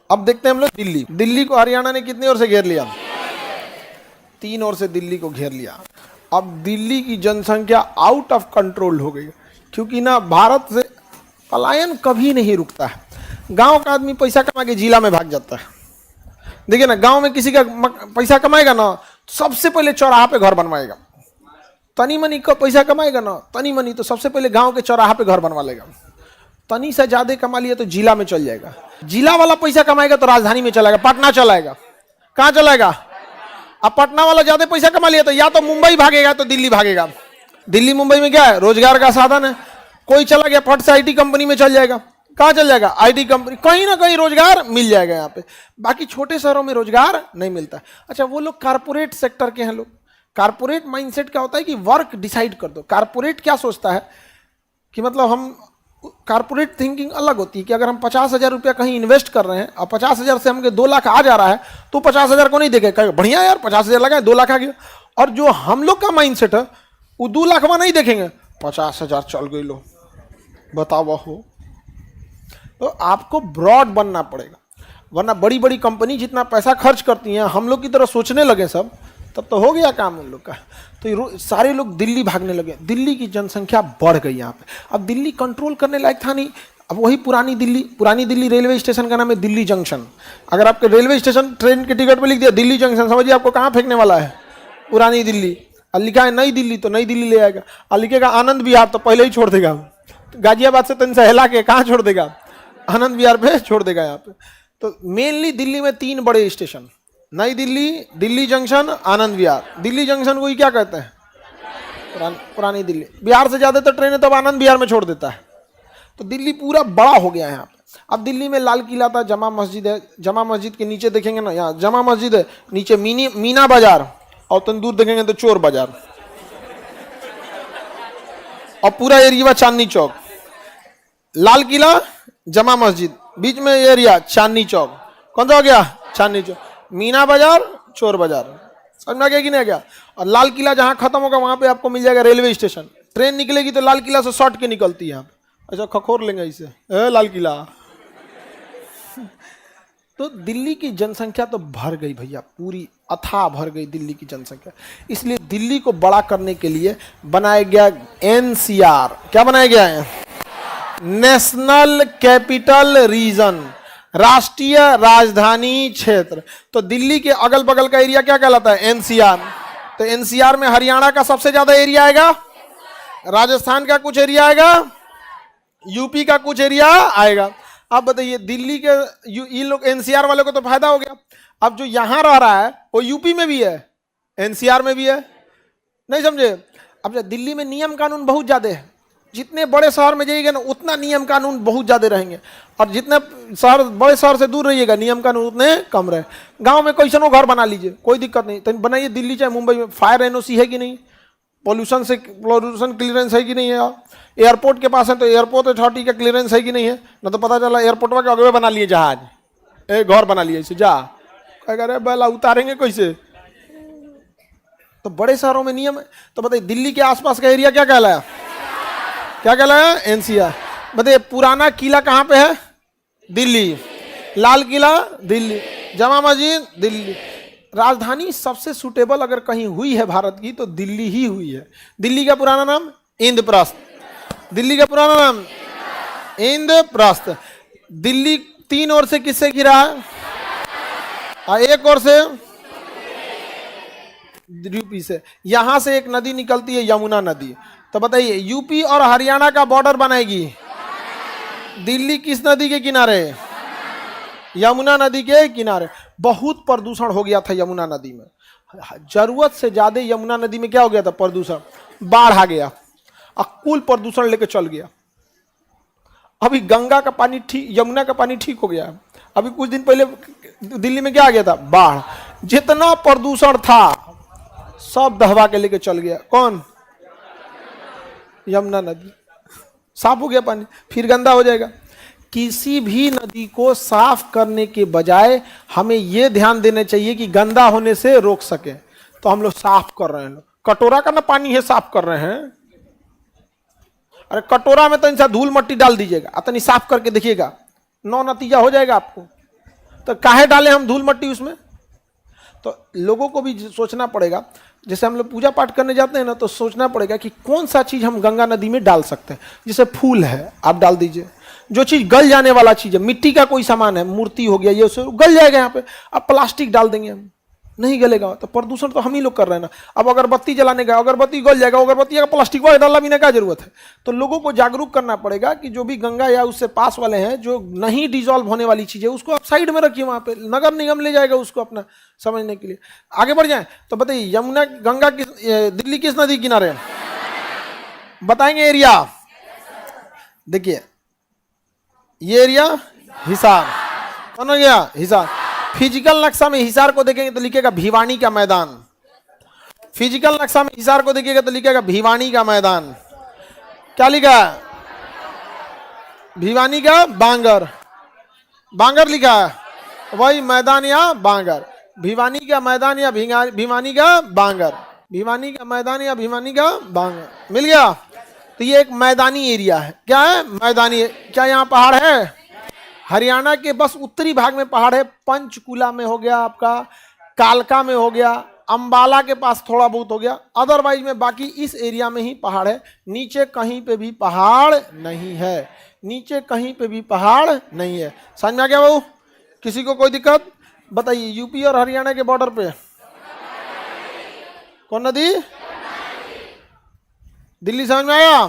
अब देखते हैं हम लोग दिल्ली। दिल्ली को हरियाणा ने कितनी ओर से घेर लिया? 3 ओर से दिल्ली को घेर लिया। अब दिल्ली की जनसंख्या आउट ऑफ कंट्रोल हो गई, क्योंकि ना भारत से पलायन कभी नहीं रुकता है। गांव का आदमी पैसा कमा के जिला में भाग जाता है। देखिए ना, गांव में किसी का पैसा कमाएगा ना, सबसे पहले चौराहा पे घर बनवाएगा। तनी मनी का पैसा कमाएगा ना, तनी मनी, तो सबसे पहले गांव के चौराहा पे घर बनवा लेगा। तनी से ज्यादा कमा लिया तो जिला में चल जाएगा। जिला वाला पैसा कमाएगा तो राजधानी में चलाएगा, पटना चलाएगा। कहां चलाएगा? अब पटना वाला ज्यादा पैसा कमा लिया तो या तो मुंबई भागेगा तो दिल्ली भागेगा। दिल्ली मुंबई में क्या है? रोजगार का साधन है। कोई चला गया फट से आईटी कंपनी में चल जाएगा। कहां चल जाएगा? IT company. कहीं ना कहीं रोजगार मिल जाएगा यहाँ पे। बाकी छोटे शहरों में रोजगार नहीं मिलता। अच्छा, वो लोग कारपोरेट सेक्टर के हैं लोग। कारपोरेट माइंडसेट क्या होता है कि वर्क डिसाइड कर दो। कारपोरेट क्या सोचता है कि मतलब हम, कारपोरेट थिंकिंग अलग होती है कि अगर हम 50,000 रुपया कहीं इन्वेस्ट कर रहे हैं और 50,000 से हमके 2 लाख आ जा रहा है तो 50,000 को नहीं देखेगा, बढ़िया यार 50,000 लगा, 2 लाख आ गया। और जो हम लोग का माइंडसेट है वो 2 लाख में नहीं देखेंगे, 50,000 चल गई लो, बताओ हो। तो आपको ब्रॉड बनना पड़ेगा, वरना बड़ी बड़ी कंपनी जितना पैसा खर्च करती हैं, हम लोग की तरह सोचने लगे सब, तब तो हो गया काम उन लोग का। तो सारे लोग दिल्ली भागने लगे। दिल्ली की जनसंख्या बढ़ गई यहाँ पे। अब दिल्ली कंट्रोल करने लायक था नहीं। अब वही पुरानी दिल्ली रेलवे स्टेशन का नाम है दिल्ली जंक्शन। अगर आपके रेलवे स्टेशन ट्रेन के टिकट पे लिख दिया दिल्ली जंक्शन, समझिए आपको कहाँ फेंकने वाला है? पुरानी दिल्ली। और लिखा है नई दिल्ली तो नई दिल्ली ले आएगा। और लिखेगा आनंद विहार तो पहले ही छोड़ देगा। गाजियाबाद से 3 से हिला के कहाँ छोड़ देगा? आनंद विहार पे छोड़ देगा यहाँ पे। तो मेनली दिल्ली में 3 बड़े स्टेशन, नई दिल्ली, दिल्ली जंक्शन, आनंद विहार। दिल्ली जंक्शन को ही क्या कहते हैं? पुरानी दिल्ली। बिहार से ज्यादातर ट्रेनें तो आनंद विहार में छोड़ देता है। तो दिल्ली पूरा बड़ा हो गया है यहाँ पे। अब दिल्ली में लाल किला था, जमा मस्जिद है। जमा मस्जिद के नीचे देखेंगे ना, यहाँ जमा मस्जिद है, नीचे मीना बाजार, और तंदूर देखेंगे तो चोर बाजार। और पूरा एरिया चांदनी चौक। लाल किला, जमा मस्जिद, बीच में एरिया चांदनी चौक। कौन सा हो गया? चांदनी चौक। मीना बाजार, चोर बाजार। समझ में आ गया कि नहीं आ गया? और लाल किला जहां खत्म होगा वहां पे आपको मिल जाएगा रेलवे स्टेशन। ट्रेन निकलेगी तो लाल किला से शॉर्ट के निकलती है यहाँ पे। अच्छा, खखोर लेंगे इसे, लाल किला। तो दिल्ली की जनसंख्या तो भर गई भैया, पूरी अथाह भर गई दिल्ली की जनसंख्या। इसलिए दिल्ली को बड़ा करने के लिए बनाया गया एनसीआर। क्या बनाया गया है? नेशनल कैपिटल रीजन, राष्ट्रीय राजधानी क्षेत्र। तो दिल्ली के अगल बगल का एरिया क्या कहलाता है? एनसीआर। तो एनसीआर में हरियाणा का सबसे ज्यादा एरिया आएगा, राजस्थान का कुछ एरिया आएगा, यूपी का कुछ एरिया आएगा। अब बताइए, दिल्ली के इन लोग एनसीआर वाले को तो फायदा हो गया। अब जो यहां रह रहा है वो यूपी में भी है, एनसीआर में भी है। नहीं समझे? अब दिल्ली में नियम कानून बहुत ज्यादा है। जितने बड़े शहर में जाइएगा ना उतना नियम कानून बहुत ज्यादा रहेंगे, और जितने बड़े शहर से दूर रहिएगा नियम कानून उतने कम रहे। गांव में कैसनो घर बना लीजिए, कोई दिक्कत नहीं। तो बनाइए दिल्ली चाहे मुंबई में, फायर एनओसी है कि नहीं, पॉल्यूशन क्लियरेंस है कि नहीं है, एयरपोर्ट के पास है तो एयरपोर्ट अथॉरिटी का क्लियरेंस है कि नहीं है। न तो पता चला एयरपोर्ट के अगवे बना लिए जहाज, घर बना लिए ऐसे, जा अरे बेला उतारेंगे कैसे? तो बड़े शहरों में नियम है। तो बताइए दिल्ली के आसपास का एरिया क्या कहलाया? क्या कहलाया? एनसीआर। बताइए पुराना किला कहाँ पे है? दिल्ली। लाल किला दिल्ली, जमा मस्जिद दिल्ली। राजधानी सबसे सुटेबल अगर कहीं हुई है भारत की तो दिल्ली ही हुई है। दिल्ली का पुराना नाम इंद्रप्रस्थ। दिल्ली का पुराना नाम इंद्रप्रस्थ। दिल्ली 3 ओर से किससे घिरा है? एक ओर से यूपी से। यहां से एक नदी निकलती है, यमुना नदी। तो बताइए यूपी और हरियाणा का बॉर्डर बनाएगी दिल्ली किस नदी के किनारे? यमुना नदी के किनारे। बहुत प्रदूषण हो गया था यमुना नदी में, जरूरत से ज्यादा यमुना नदी में क्या हो गया था? प्रदूषण। बाढ़ आ गया और कुल प्रदूषण लेके चल गया। अभी गंगा का पानी ठीक, यमुना का पानी ठीक हो गया। अभी कुछ दिन पहले दिल्ली में क्या आ गया था? बाढ़। जितना प्रदूषण था सब दहवा के लेके चल गया। कौन? यमुना नदी। साफ हो गया पानी, फिर गंदा हो जाएगा। किसी भी नदी को साफ करने के बजाय हमें यह ध्यान देना चाहिए कि गंदा होने से रोक सके। तो हम लोग साफ कर रहे हैं, कटोरा का ना पानी है साफ कर रहे हैं। अरे कटोरा में तो इंसान धूल मट्टी डाल दीजिएगा, इतनी साफ करके देखिएगा, 9 नतीजा हो जाएगा आपको। तो काहे डाले हम धूल मट्टी उसमें? तो लोगों को भी सोचना पड़ेगा, जैसे हम लोग पूजा पाठ करने जाते हैं ना, तो सोचना पड़ेगा कि कौन सा चीज़ हम गंगा नदी में डाल सकते हैं। जैसे फूल है, आप डाल दीजिए। जो चीज़ गल जाने वाला चीज़ है, मिट्टी का कोई सामान है, मूर्ति हो गया, ये उससे गल जाएगा यहाँ पे। अब प्लास्टिक डाल देंगे हम, नहीं गलेगा, तो प्रदूषण तो हम ही लोग कर रहे हैं ना। अब अगरबत्ती जलाने का, अगरबत्ती गल जाएगा, अगरबत्ती का प्लास्टिक वाला डालना भी ना, क्या जरूरत है? तो लोगों को जागरूक करना पड़ेगा कि जो भी गंगा या उससे पास वाले हैं, जो नहीं डिजॉल्व होने वाली चीज़ है, उसको आप साइड में रखिए। वहाँ पे नगर निगम ले जाएगा उसको अपना समझने के लिए। आगे बढ़ जाए तो बताइए, यमुना गंगा किस, दिल्ली किस नदी किनारे है? बताएंगे एरिया। देखिए ये एरिया हिसार, समझ गया? हिसार। फिजिकल नक्शा में हिसार को देखेंगे तो लिखेगा भिवानी का मैदान। फिजिकल नक्शा में हिसार को देखिएगा तो लिखेगा भिवानी का मैदान। क्या लिखा है? भिवानी का बांगर, बांगर लिखा है, वही मैदान या बांगर। भिवानी का मैदान या भिवानी का बांगर, भिवानी का मैदान या भिवानी का बांगर, मिल गया? तो ये एक मैदानी एरिया है। क्या है? मैदानी। क्या यहाँ पहाड़ है? हरियाणा के बस उत्तरी भाग में पहाड़ है, पंचकुला में हो गया आपका, कालका में हो गया, अंबाला के पास थोड़ा बहुत हो गया, अदरवाइज में बाकी इस एरिया में ही पहाड़ है। नीचे कहीं पे भी पहाड़ नहीं है, नीचे कहीं पे भी पहाड़ नहीं है। समझ में आ गया बाबू? किसी को कोई दिक्कत? बताइए, यूपी और हरियाणा के बॉर्डर पे कौन नदी? दिल्ली। समझ में आया?